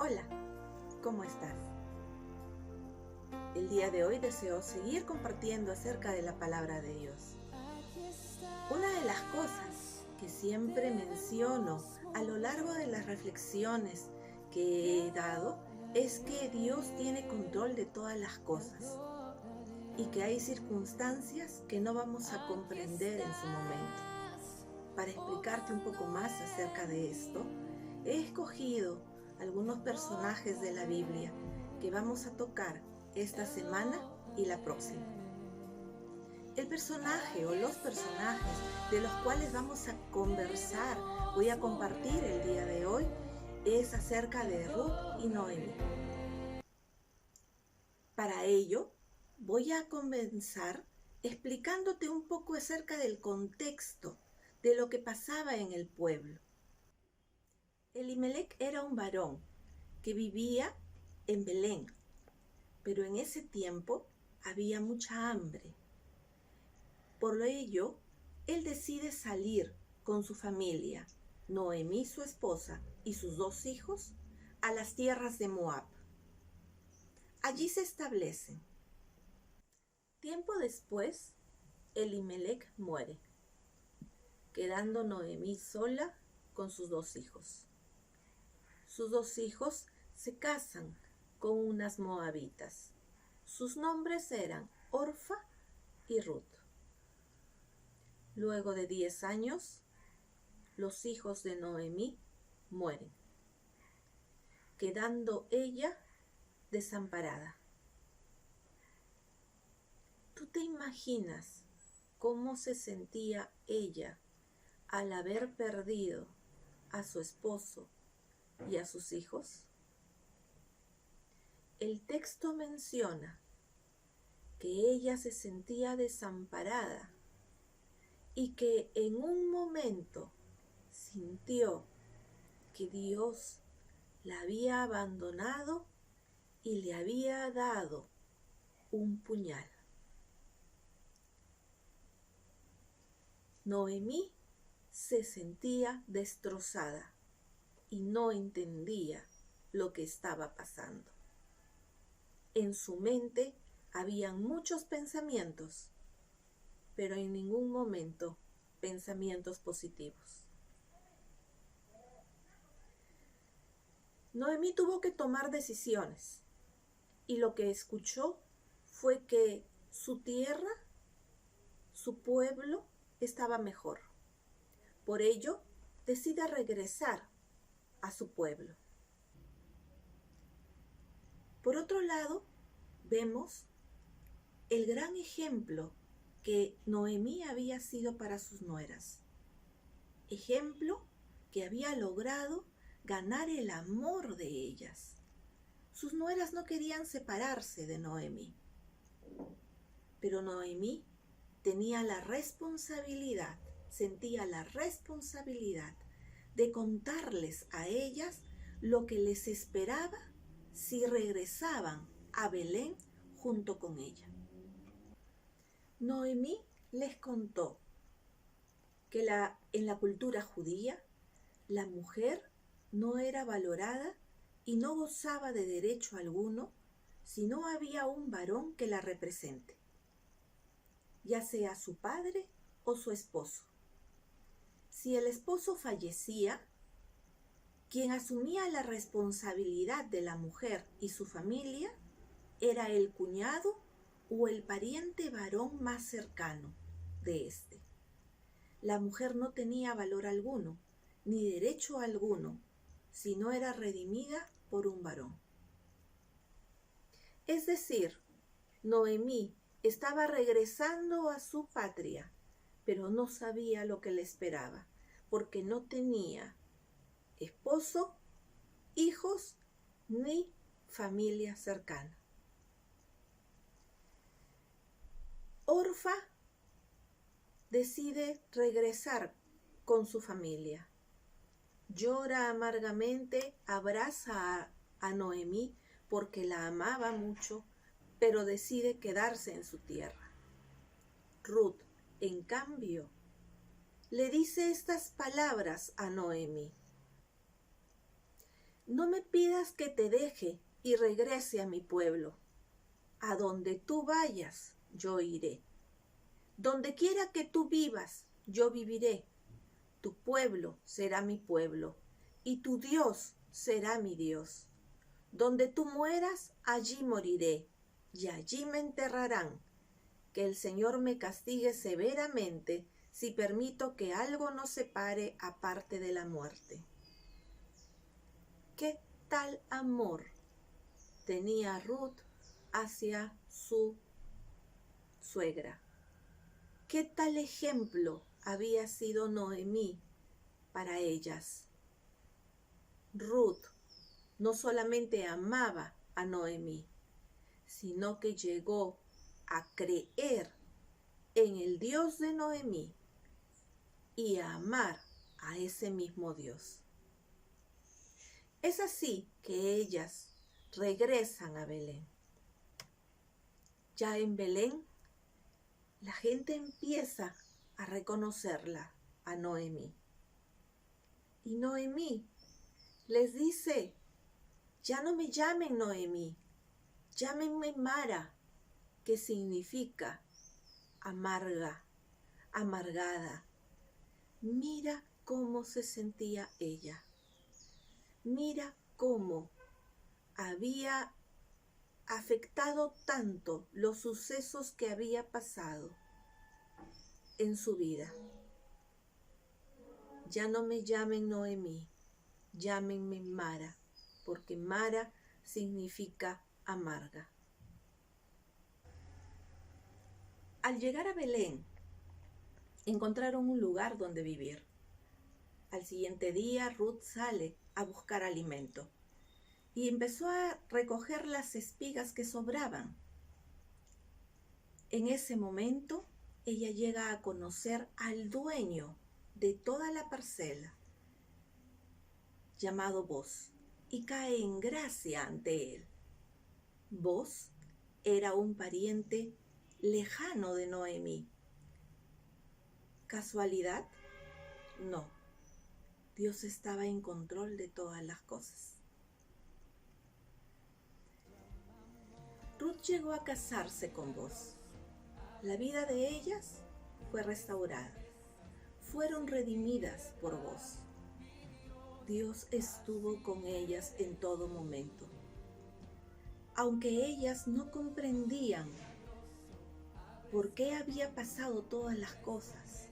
Hola, ¿cómo estás? El día de hoy deseo seguir compartiendo acerca de la palabra de Dios. Una de las cosas que siempre menciono a lo largo de las reflexiones que he dado es que Dios tiene control de todas las cosas y que hay circunstancias que no vamos a comprender en su momento. Para explicarte un poco más acerca de esto, he escogido algunos personajes de la Biblia que vamos a tocar esta semana y la próxima. El personaje o los personajes de los cuales vamos a conversar, voy a compartir el día de hoy, es acerca de Ruth y Noemí. Para ello, voy a comenzar explicándote un poco acerca del contexto de lo que pasaba en el pueblo. Elimelec era un varón que vivía en Belén, pero en ese tiempo había mucha hambre. Por ello, él decide salir con su familia, Noemí su esposa y sus 2 hijos, a las tierras de Moab. Allí se establecen. Tiempo después, Elimelec muere, quedando Noemí sola con sus 2 hijos. Sus 2 hijos se casan con unas moabitas. Sus nombres eran Orfa y Ruth. Luego de 10 años, los hijos de Noemí mueren, quedando ella desamparada. ¿Tú te imaginas cómo se sentía ella al haber perdido a su esposo y a sus hijos? El texto menciona que ella se sentía desamparada y que en un momento sintió que Dios la había abandonado y le había dado un puñal. Noemí se sentía destrozada y no entendía lo que estaba pasando. En su mente habían muchos pensamientos, pero en ningún momento pensamientos positivos. Noemí tuvo que tomar decisiones y lo que escuchó fue que su tierra, su pueblo, estaba mejor. Por ello, decide regresar a su pueblo. Por otro lado, vemos el gran ejemplo que Noemí había sido para sus nueras. Ejemplo que había logrado ganar el amor de ellas. Sus nueras no querían separarse de Noemí, pero Noemí tenía la responsabilidad, sentía la responsabilidad de contarles a ellas lo que les esperaba si regresaban a Belén junto con ella. Noemí les contó que en la cultura judía la mujer no era valorada y no gozaba de derecho alguno si no había un varón que la represente, ya sea su padre o su esposo. Si el esposo fallecía, quien asumía la responsabilidad de la mujer y su familia era el cuñado o el pariente varón más cercano de éste. La mujer no tenía valor alguno, ni derecho alguno, si no era redimida por un varón. Es decir, Noemí estaba regresando a su patria, pero no sabía lo que le esperaba, porque no tenía esposo, hijos, ni familia cercana. Orfa decide regresar con su familia. Llora amargamente, abraza a Noemí porque la amaba mucho, pero decide quedarse en su tierra. Ruth, en cambio, le dice estas palabras a Noemí: no me pidas que te deje y regrese a mi pueblo. A donde tú vayas, yo iré. Donde quiera que tú vivas, yo viviré. Tu pueblo será mi pueblo, y tu Dios será mi Dios. Donde tú mueras, allí moriré, y allí me enterrarán. Que el Señor me castigue severamente si permito que algo nos separe aparte de la muerte. ¿Qué tal amor tenía Ruth hacia su suegra? ¿Qué tal ejemplo había sido Noemí para ellas? Ruth no solamente amaba a Noemí, sino que llegó a creer en el Dios de Noemí y a amar a ese mismo Dios. Es así que ellas regresan a Belén. Ya en Belén, la gente empieza a reconocerla, a Noemí. Y Noemí les dice: ya no me llamen Noemí, llámenme Mara, que significa amarga, amargada. Mira cómo se sentía ella. Mira cómo había afectado tanto los sucesos que había pasado en su vida. Ya no me llamen Noemí, llámenme Mara, porque Mara significa amarga. Al llegar a Belén, encontraron un lugar donde vivir. Al siguiente día, Ruth sale a buscar alimento y empezó a recoger las espigas que sobraban. En ese momento, ella llega a conocer al dueño de toda la parcela, llamado Boz, y cae en gracia ante él. Boz era un pariente lejano de Noemí. ¿Casualidad? No. Dios estaba en control de todas las cosas. Ruth llegó a casarse con Boz. La vida de ellas fue restaurada. Fueron redimidas por Boz. Dios estuvo con ellas en todo momento. Aunque ellas no comprendían por qué había pasado todas las cosas,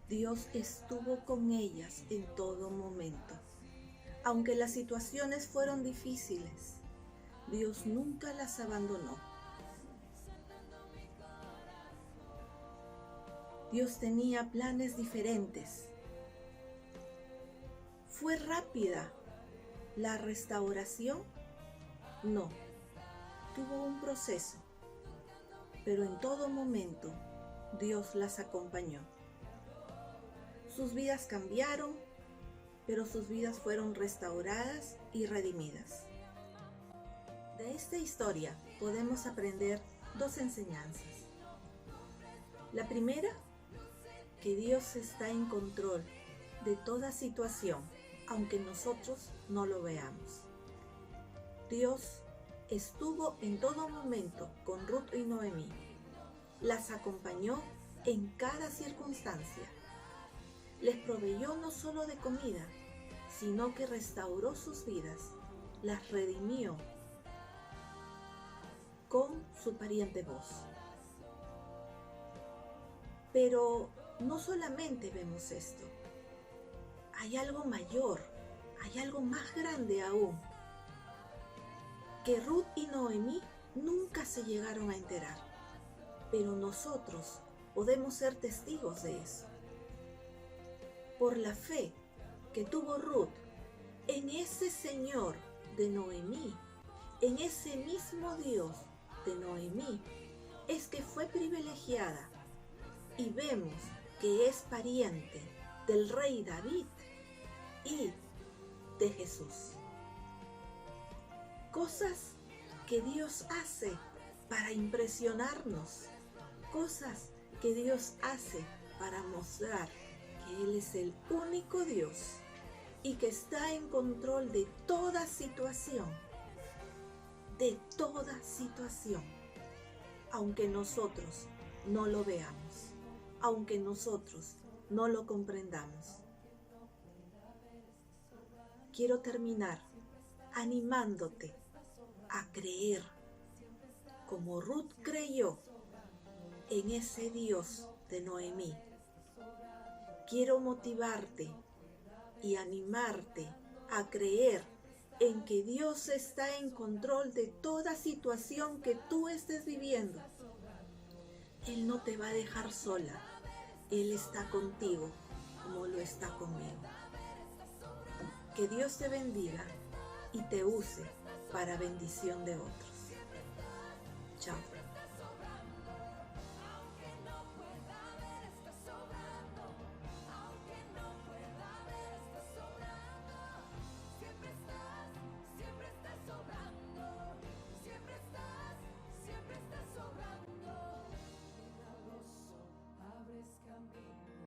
Dios estuvo con ellas en todo momento. Aunque las situaciones fueron difíciles, Dios nunca las abandonó. Dios tenía planes diferentes. ¿Fue rápida la restauración? No, tuvo un proceso, pero en todo momento Dios las acompañó. Sus vidas cambiaron, pero sus vidas fueron restauradas y redimidas. De esta historia podemos aprender dos enseñanzas. La primera, que Dios está en control de toda situación, aunque nosotros no lo veamos. Dios estuvo en todo momento con Ruth y Noemí. Las acompañó en cada circunstancia. Les proveyó no solo de comida, sino que restauró sus vidas, las redimió con su pariente Boz. Pero no solamente vemos esto. Hay algo mayor, hay algo más grande aún, que Ruth y Noemí nunca se llegaron a enterar, pero nosotros podemos ser testigos de eso. Por la fe que tuvo Ruth en ese Señor de Noemí, en ese mismo Dios de Noemí, es que fue privilegiada y vemos que es pariente del rey David y de Jesús. Cosas que Dios hace para impresionarnos, cosas que Dios hace para mostrar que Él es el único Dios y que está en control de toda situación, aunque nosotros no lo veamos, aunque nosotros no lo comprendamos. Quiero terminar animándote a creer, como Ruth creyó en ese Dios de Noemí. Quiero motivarte y animarte a creer en que Dios está en control de toda situación que tú estés viviendo. Él no te va a dejar sola. Él está contigo como lo está conmigo. Que Dios te bendiga y te use para bendición de otros. Chao.